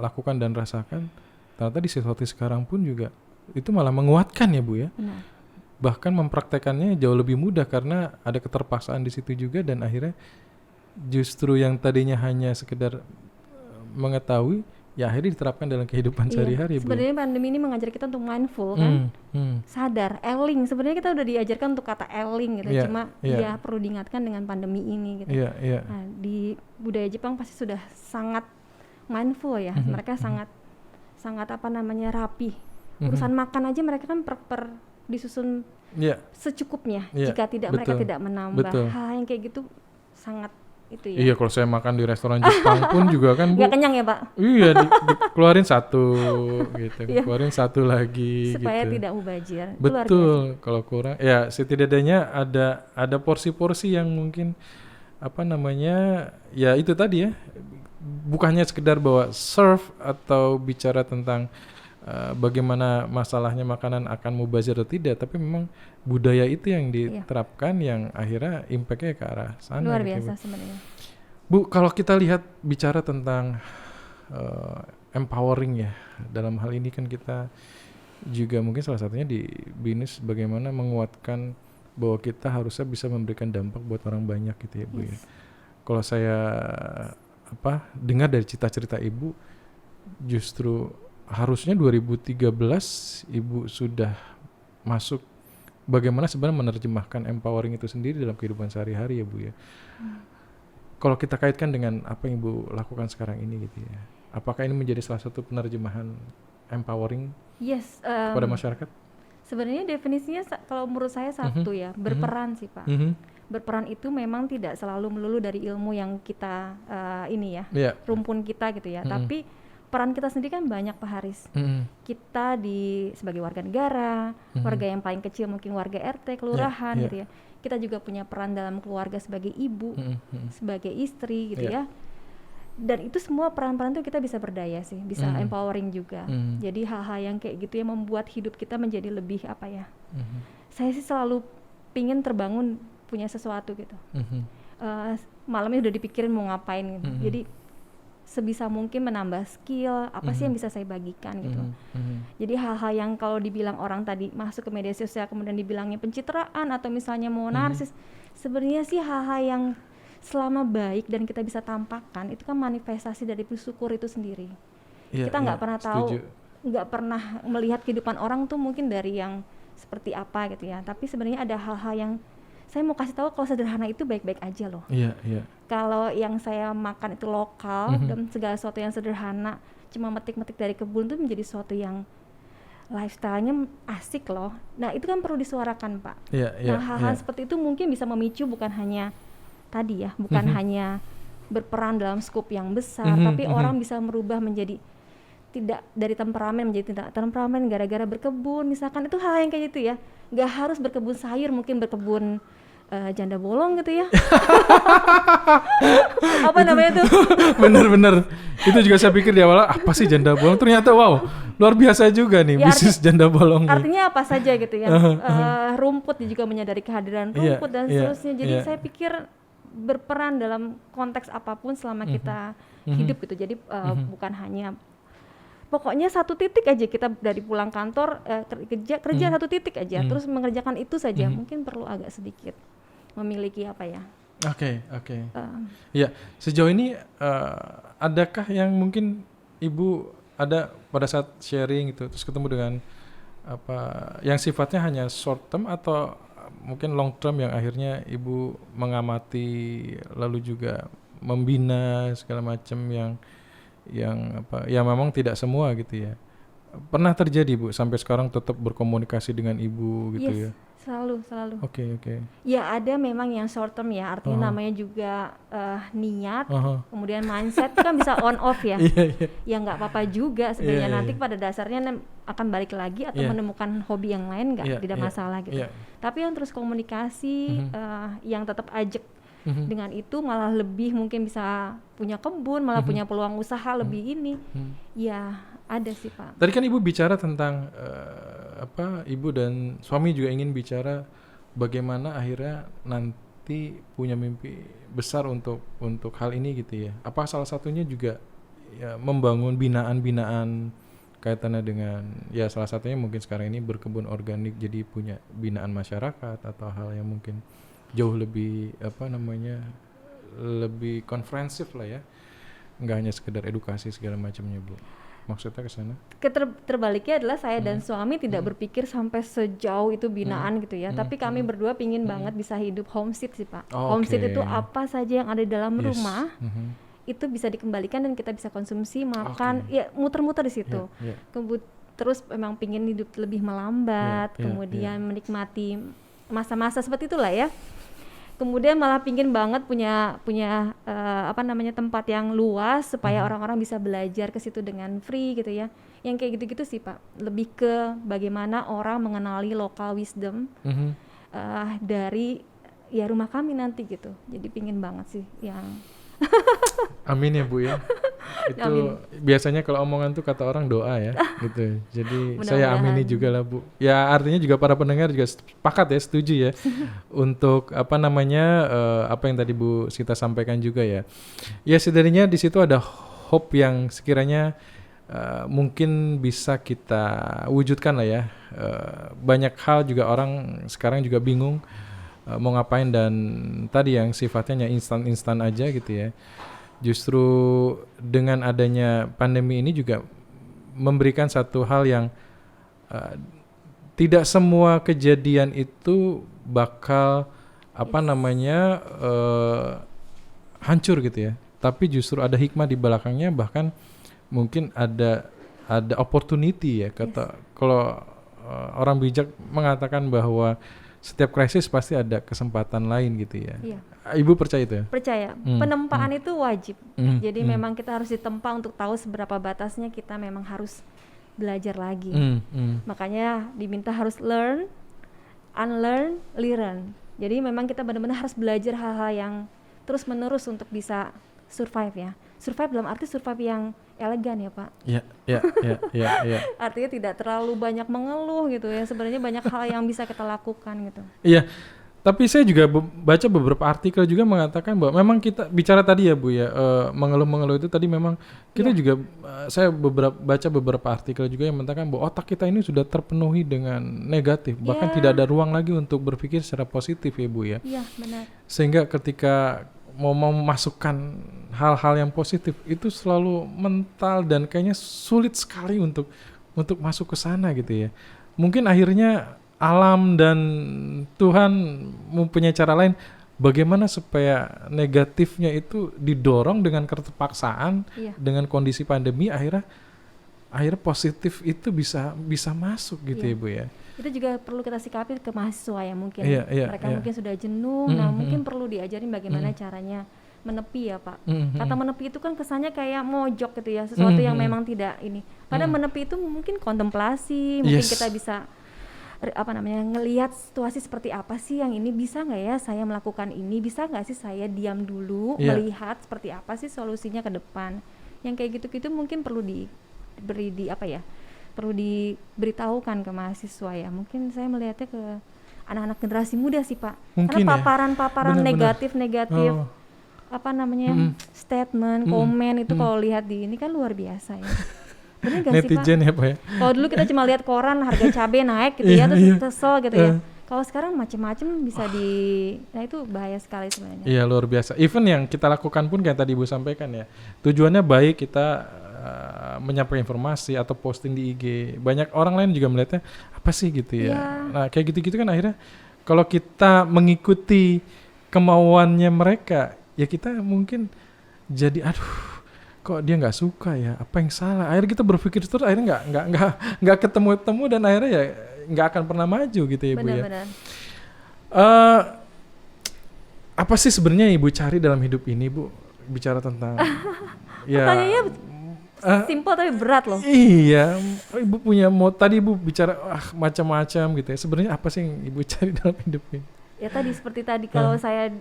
S2: lakukan dan rasakan, ternyata di situasi sekarang pun juga itu malah menguatkan ya Bu ya.
S1: Benar.
S2: Bahkan mempraktekannya jauh lebih mudah karena ada keterpaksaan di situ juga, dan akhirnya justru yang tadinya hanya sekedar mengetahui, ya akhirnya diterapkan dalam kehidupan sehari-hari.
S1: Sebenarnya pandemi ini mengajar kita untuk mindful kan, sadar, eling. Sebenarnya kita udah diajarkan untuk kata eling gitu, cuma ya perlu diingatkan dengan pandemi ini gitu. Nah, di budaya Jepang pasti sudah sangat mindful ya, mereka sangat rapi. Urusan makan aja mereka kan disusun secukupnya. Jika tidak, mereka tidak menambah. Hal yang kayak gitu sangat itu ya.
S2: Iya, kalau saya makan di restoran Jepang pun juga kan Bu,
S1: nggak kenyang ya Pak?
S2: Iya, keluarin satu gitu, keluarin satu lagi
S1: supaya
S2: gitu.
S1: Tidak mubazir.
S2: Betul, kalau kurang ya setidaknya ada porsi-porsi yang mungkin ya itu tadi ya, bukannya sekedar bawa serve atau bicara tentang bagaimana masalahnya makanan akan mubazir atau tidak, tapi memang budaya itu yang diterapkan yang akhirnya impact-nya ke arah sana.
S1: Luar
S2: gitu,
S1: biasa sebenarnya.
S2: Bu, kalau kita lihat bicara tentang empowering ya, dalam hal ini kan kita juga mungkin salah satunya di bisnis bagaimana menguatkan bahwa kita harusnya bisa memberikan dampak buat orang banyak gitu ya Bu ya. Kalau saya dengar dari cerita-cerita Ibu, justru harusnya 2013 Ibu sudah masuk bagaimana sebenarnya menerjemahkan empowering itu sendiri dalam kehidupan sehari-hari ya Bu ya. Kalau kita kaitkan dengan apa yang Ibu lakukan sekarang ini gitu ya, apakah ini menjadi salah satu penerjemahan empowering kepada masyarakat?
S1: Sebenarnya definisinya kalau menurut saya satu ya, berperan sih Pak. Berperan itu memang tidak selalu melulu dari ilmu yang kita rumpun kita gitu ya, tapi peran kita sendiri kan banyak Pak Haris. Kita sebagai warga negara, warga yang paling kecil mungkin warga RT, kelurahan gitu ya. Kita juga punya peran dalam keluarga sebagai ibu, sebagai istri gitu ya. Dan itu semua peran-peran itu kita bisa berdaya sih, bisa empowering juga. Jadi hal-hal yang kayak gitu yang membuat hidup kita menjadi lebih saya sih selalu pingin terbangun punya sesuatu gitu. Malamnya udah dipikirin mau ngapain gitu. Jadi sebisa mungkin menambah skill apa sih yang bisa saya bagikan gitu. Jadi hal-hal yang kalau dibilang orang tadi masuk ke media sosial kemudian dibilangnya pencitraan atau misalnya mau narsis, sebenarnya sih hal-hal yang selama baik dan kita bisa tampakkan itu kan manifestasi dari bersyukur itu sendiri. Kita nggak pernah tahu, nggak pernah melihat kehidupan orang tuh mungkin dari yang seperti apa gitu ya, tapi sebenarnya ada hal-hal yang saya mau kasih tahu kalau sederhana itu baik-baik aja loh. Kalau yang saya makan itu lokal dan segala sesuatu yang sederhana, cuma metik-metik dari kebun itu menjadi sesuatu yang lifestyle-nya asik loh. Nah itu kan perlu disuarakan Pak. Nah hal-hal seperti itu mungkin bisa memicu bukan hanya tadi ya, bukan hanya berperan dalam skop yang besar, tapi orang bisa merubah menjadi tidak dari temperamen menjadi tidak temperamen gara-gara berkebun misalkan. Itu hal yang kayak gitu ya, nggak harus berkebun sayur, mungkin berkebun janda bolong gitu ya. Apa namanya tuh?
S2: Bener-bener. Itu juga saya pikir di awal apa sih janda bolong? Ternyata wow, luar biasa juga nih
S1: Ya,
S2: bisnis janda bolong nih.
S1: Artinya apa saja gitu ya. Rumput juga menyadari kehadiran rumput dan seterusnya. Jadi saya pikir berperan dalam konteks apapun selama kita hidup gitu. Jadi bukan hanya pokoknya satu titik aja kita dari pulang kantor kerja satu titik aja terus mengerjakan itu saja. Mungkin perlu agak sedikit memiliki apa ya.
S2: Oke. Ya, sejauh ini adakah yang mungkin Ibu ada pada saat sharing gitu terus ketemu dengan apa yang sifatnya hanya short term atau mungkin long term yang akhirnya Ibu mengamati lalu juga membina segala macam yang apa ya memang tidak semua gitu ya. Pernah terjadi Bu sampai sekarang tetap berkomunikasi dengan Ibu gitu ya?
S1: Selalu.
S2: Oke.
S1: Ya ada memang yang short term ya, artinya namanya juga niat, kemudian mindset itu kan bisa on off ya. Ya nggak apa-apa juga sebenarnya nanti pada dasarnya akan balik lagi atau menemukan hobi yang lain tidak masalah gitu. Tapi yang terus komunikasi yang tetap ajak dengan itu malah lebih mungkin bisa punya kebun, malah punya peluang usaha lebih ini. Ya ada sih Pak.
S2: Tadi kan Ibu bicara tentang Ibu dan suami juga ingin bicara bagaimana akhirnya nanti punya mimpi besar untuk hal ini gitu ya. Apa salah satunya juga ya membangun binaan-binaan kaitannya dengan ya salah satunya mungkin sekarang ini berkebun organik jadi punya binaan masyarakat atau hal yang mungkin jauh lebih lebih komprehensif lah ya. Enggak hanya sekedar edukasi segala macamnya Bu. Maksudnya ke sana?
S1: Terbaliknya adalah saya dan suami tidak berpikir sampai sejauh itu binaan gitu ya. Tapi kami berdua pingin banget bisa hidup homestead sih Pak. Homestead itu apa saja yang ada di dalam rumah itu bisa dikembalikan dan kita bisa konsumsi, makan, ya muter-muter di situ. Terus memang pingin hidup lebih melambat, kemudian menikmati masa-masa seperti itulah ya. Kemudian malah pingin banget punya tempat yang luas supaya orang-orang bisa belajar ke situ dengan free gitu ya. Yang kayak gitu-gitu sih Pak. Lebih ke bagaimana orang mengenali local wisdom dari ya rumah kami nanti gitu. Jadi pingin banget sih yang
S2: Amin ya Bu ya. Itu amin. Biasanya kalau omongan tuh kata orang doa ya gitu. Jadi saya amini juga lah Bu. Ya artinya juga para pendengar juga sepakat ya, setuju ya untuk apa yang tadi Bu Sita sampaikan juga ya. Ya setidaknya di situ ada hope yang sekiranya mungkin bisa kita wujudkan lah ya. Banyak hal juga orang sekarang juga bingung mau ngapain dan tadi yang sifatnya instan aja gitu ya. Justru dengan adanya pandemi ini juga memberikan satu hal yang tidak semua kejadian itu bakal hancur gitu ya. Tapi justru ada hikmah di belakangnya, bahkan mungkin ada opportunity ya. Kalau orang bijak mengatakan bahwa setiap krisis pasti ada kesempatan lain gitu ya. Iya. Ibu percaya itu ya?
S1: Percaya. Penempaan itu wajib. Jadi memang kita harus ditempa untuk tahu seberapa batasnya kita memang harus belajar lagi. Makanya diminta harus learn, unlearn, relearn. Jadi memang kita benar-benar harus belajar hal-hal yang terus-menerus untuk bisa survive ya. Survive dalam arti survive yang elegan ya Pak.
S2: Iya.
S1: Artinya tidak terlalu banyak mengeluh gitu ya. Sebenarnya banyak hal yang bisa kita lakukan gitu.
S2: Iya. Tapi saya juga baca beberapa artikel juga mengatakan bahwa memang kita bicara tadi ya Bu ya, mengeluh-mengeluh itu tadi memang kita juga saya baca beberapa artikel juga yang mengatakan bahwa otak kita ini sudah terpenuhi dengan negatif, bahkan tidak ada ruang lagi untuk berpikir secara positif ya Bu ya.
S1: Iya, benar.
S2: Sehingga ketika mau memasukkan hal-hal yang positif itu selalu mental dan kayaknya sulit sekali untuk masuk ke sana gitu ya. Mungkin akhirnya alam dan Tuhan mempunyai cara lain bagaimana supaya negatifnya itu didorong dengan keterpaksaan dengan kondisi pandemi akhirnya positif itu bisa masuk gitu ya Bu ya.
S1: Itu juga perlu kita sikapi ke mahasiswa ya mungkin. Mereka mungkin sudah jenuh, mungkin perlu diajarin bagaimana caranya menepi ya Pak. Kata menepi itu kan kesannya kayak mojok gitu ya, sesuatu yang memang tidak ini. Padahal menepi itu mungkin kontemplasi, mungkin kita bisa ngelihat situasi seperti apa sih yang ini, bisa nggak ya saya melakukan ini, bisa nggak sih saya diam dulu melihat seperti apa sih solusinya ke depan. Yang kayak gitu-gitu mungkin perlu perlu diberitahukan ke mahasiswa ya. Mungkin saya melihatnya ke anak-anak generasi muda sih Pak,
S2: Mungkin
S1: karena
S2: ya.
S1: paparan negatif statement, komen itu kalau lihat di ini kan luar biasa ya. Bener gak sih Pak?
S2: Netizen ya Pak ya.
S1: Kalau dulu kita cuma lihat koran harga cabai naik gitu ya, terus kesel gitu ya. Kalau sekarang macam-macam bisa nah itu bahaya sekali sebenarnya.
S2: Iya, luar biasa. Even yang kita lakukan pun kayak tadi Ibu sampaikan ya, tujuannya baik, kita menyampaikan informasi atau posting di IG. Banyak orang lain juga melihatnya apa sih gitu ya. Nah kayak gitu-gitu kan akhirnya kalau kita mengikuti kemauannya mereka, ya kita mungkin jadi kok dia nggak suka ya, apa yang salah. Akhirnya kita berpikir terus, akhirnya nggak ketemu dan akhirnya ya nggak akan pernah maju gitu ya Ibu ya. Apa sih sebenarnya Ibu cari dalam hidup ini Bu? Bicara tentang ya. Pertanyaannya
S1: simpel tapi berat loh.
S2: Iya, Ibu punya tadi Ibu bicara macam-macam gitu ya. Sebenarnya apa sih yang Ibu cari dalam hidup ini?
S1: Ya tadi seperti tadi kalau saya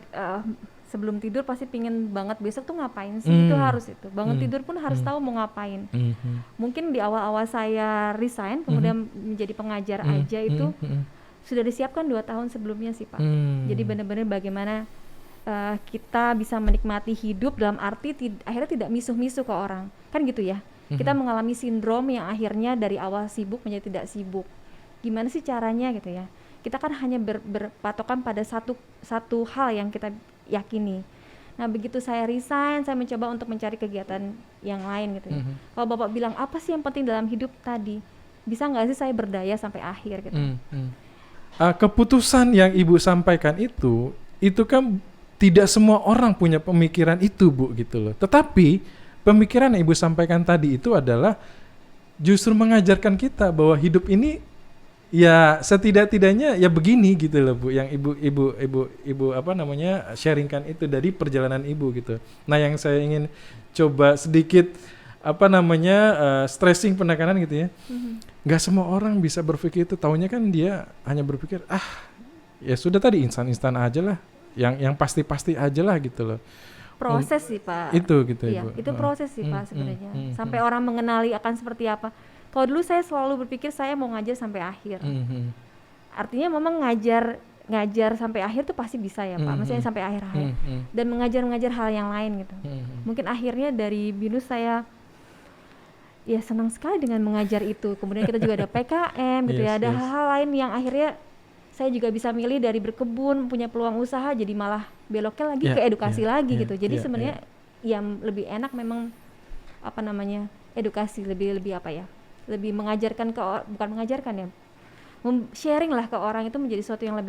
S1: sebelum tidur pasti pingin banget besok tuh ngapain sih, itu harus itu. Bangun tidur pun harus tahu mau ngapain. Mungkin di awal-awal saya resign kemudian menjadi pengajar aja itu sudah disiapkan 2 tahun sebelumnya sih Pak. Jadi benar-benar bagaimana kita bisa menikmati hidup dalam arti akhirnya tidak misuh-misuh ke orang. Kan gitu ya. Kita mengalami sindrom yang akhirnya dari awal sibuk menjadi tidak sibuk. Gimana sih caranya gitu ya. Kita kan hanya berpatokan pada satu hal yang kita yakini. Nah begitu saya resign, saya mencoba untuk mencari kegiatan yang lain gitu ya. Kalau Bapak bilang apa sih yang penting dalam hidup tadi, bisa nggak sih saya berdaya sampai akhir gitu.
S2: Keputusan yang Ibu sampaikan itu kan tidak semua orang punya pemikiran itu Bu gitu loh. Tetapi pemikiran yang Ibu sampaikan tadi itu adalah justru mengajarkan kita bahwa hidup ini ya setidak-tidaknya ya begini gitu loh Bu, yang ibu sharingkan itu dari perjalanan Ibu gitu. Nah yang saya ingin coba sedikit stressing penekanan gitu ya. Nggak semua orang bisa berpikir itu, taunya kan dia hanya berpikir ya sudah tadi instan aja lah, yang pasti aja lah gitu loh.
S1: Proses sih Pak.
S2: Itu gitu
S1: iya,
S2: Ibu.
S1: Itu proses sih Pak sebenarnya. Sampai orang mengenali akan seperti apa. Kalau dulu saya selalu berpikir saya mau ngajar sampai akhir. Artinya memang ngajar sampai akhir tuh pasti bisa ya Pak. Maksudnya sampai akhir hayat. Dan mengajar hal yang lain gitu. Mungkin akhirnya dari BINUS saya ya senang sekali dengan mengajar itu. Kemudian kita juga ada PKM gitu ya. Ada hal-hal lain yang akhirnya saya juga bisa milih dari berkebun, punya peluang usaha, jadi malah beloknya lagi ke edukasi lagi gitu. Jadi sebenarnya yang lebih enak memang edukasi, lebih lebih mengajarkan bukan mengajarkan ya, sharing lah ke orang, itu menjadi sesuatu yang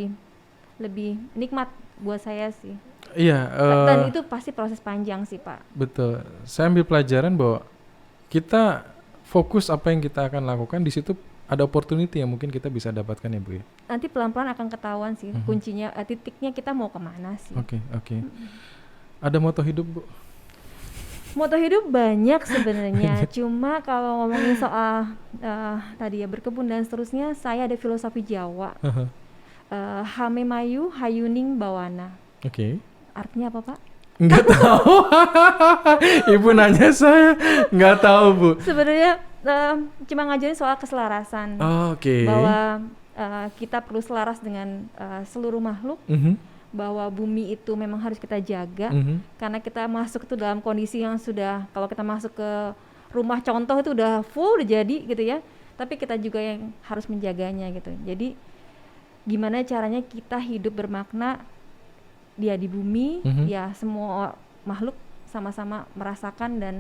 S1: lebih nikmat buat saya sih.
S2: Iya.
S1: Dan itu pasti proses panjang sih Pak.
S2: Betul. Saya ambil pelajaran bahwa kita fokus apa yang kita akan lakukan, di situ ada opportunity yang mungkin kita bisa dapatkan ya Bu ya.
S1: Nanti pelan-pelan akan ketahuan sih kuncinya, titiknya kita mau kemana sih.
S2: Oke. Ada moto hidup Bu?
S1: Moto hidup banyak sebenarnya. Cuma kalau ngomongin soal tadi ya berkebun dan seterusnya, saya ada filosofi Jawa. Hame mayu hayuning bawana.
S2: Oke.
S1: Artinya apa Pak?
S2: Nggak tahu. Ibu nanya saya nggak tahu Bu.
S1: Sebenarnya cuma ngajarin soal keselarasan.
S2: Oke.
S1: Bahwa kita perlu selaras dengan seluruh makhluk. Bahwa bumi itu memang harus kita jaga, karena kita masuk itu dalam kondisi yang sudah, kalau kita masuk ke rumah contoh itu udah full, udah jadi gitu ya, tapi kita juga yang harus menjaganya gitu. Jadi gimana caranya kita hidup bermakna dia di bumi, ya semua makhluk sama-sama merasakan dan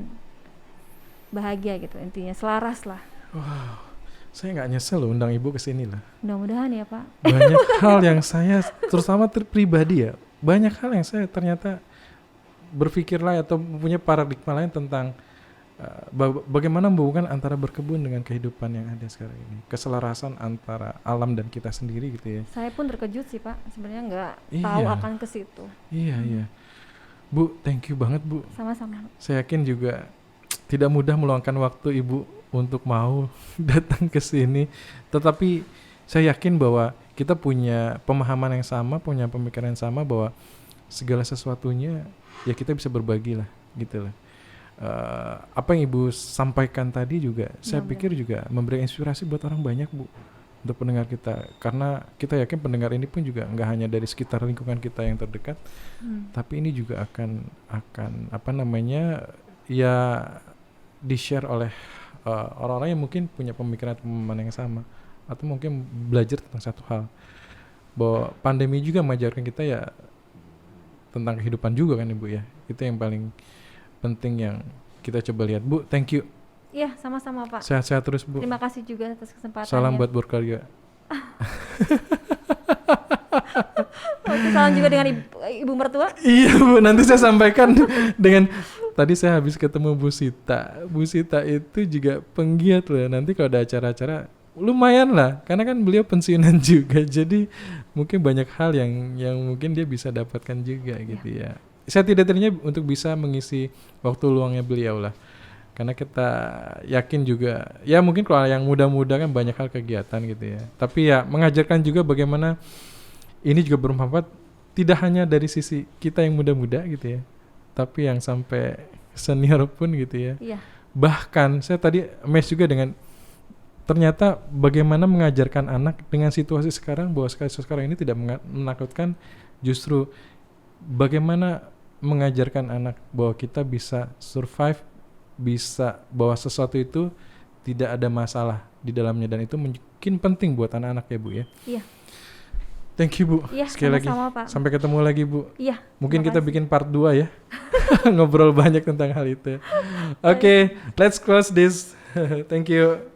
S1: bahagia gitu, intinya selaras lah.
S2: Wow, saya nggak nyesel loh undang Ibu ke sini lah.
S1: Mudah-mudahan ya Pak.
S2: Banyak hal yang saya, terutama pribadi ya, banyak hal yang saya ternyata berpikir lain atau punya paradigma lain tentang bagaimana menghubungkan antara berkebun dengan kehidupan yang ada sekarang ini, keselarasan antara alam dan kita sendiri gitu ya.
S1: Saya pun terkejut sih Pak, sebenarnya nggak tahu akan ke situ.
S2: Iya. Bu, thank you banget Bu.
S1: Sama-sama.
S2: Saya yakin juga tidak mudah meluangkan waktu Ibu untuk mau datang ke sini, tetapi saya yakin bahwa kita punya pemahaman yang sama, punya pemikiran yang sama bahwa segala sesuatunya ya kita bisa berbagi lah gitu lah. Apa yang Ibu sampaikan tadi juga saya pikir juga memberi inspirasi buat orang banyak, Bu, untuk pendengar kita, karena kita yakin pendengar ini pun juga nggak hanya dari sekitar lingkungan kita yang terdekat, tapi ini juga akan apa namanya ya di-share oleh orang-orang yang mungkin punya pemikiran yang sama atau mungkin belajar tentang satu hal. Bahwa pandemi juga mengajarkan kita ya tentang kehidupan juga kan Ibu ya. Itu yang paling penting yang kita coba lihat. Bu, thank you.
S1: Iya, sama-sama Pak.
S2: Sehat-sehat terus, Bu.
S1: Terima kasih juga atas kesempatannya.
S2: Salam buat berkarya.
S1: Oke, salam juga dengan ibu mertua.
S2: Iya, Bu, nanti saya sampaikan dengan tadi saya habis ketemu Bu Sita. Bu Sita itu juga penggiat loh. Nanti kalau ada acara-acara lumayan lah, karena kan beliau pensiunan juga. Jadi mungkin banyak hal yang mungkin dia bisa dapatkan juga gitu ya. Saya tidak tadinya untuk bisa mengisi waktu luangnya beliau lah. Karena kita yakin juga, ya mungkin kalau yang muda-muda kan banyak hal kegiatan gitu ya. Tapi ya mengajarkan juga bagaimana ini juga bermanfaat tidak hanya dari sisi kita yang muda-muda gitu ya, tapi yang sampai senior pun gitu ya.
S1: Iya.
S2: Bahkan saya tadi amazed juga dengan ternyata bagaimana mengajarkan anak dengan situasi sekarang, bahwa sekarang ini tidak menakutkan, justru bagaimana mengajarkan anak bahwa kita bisa survive, bisa bahwa sesuatu itu tidak ada masalah di dalamnya, dan itu mungkin penting buat anak-anak ya Bu ya.
S1: Iya.
S2: Thank you Bu.
S1: Iya,
S2: sekali lagi.
S1: Pak.
S2: Sampai ketemu lagi Bu.
S1: Iya.
S2: Mungkin kita bikin part 2 ya. Ngobrol banyak tentang hal itu. Oke, let's close this. Thank you.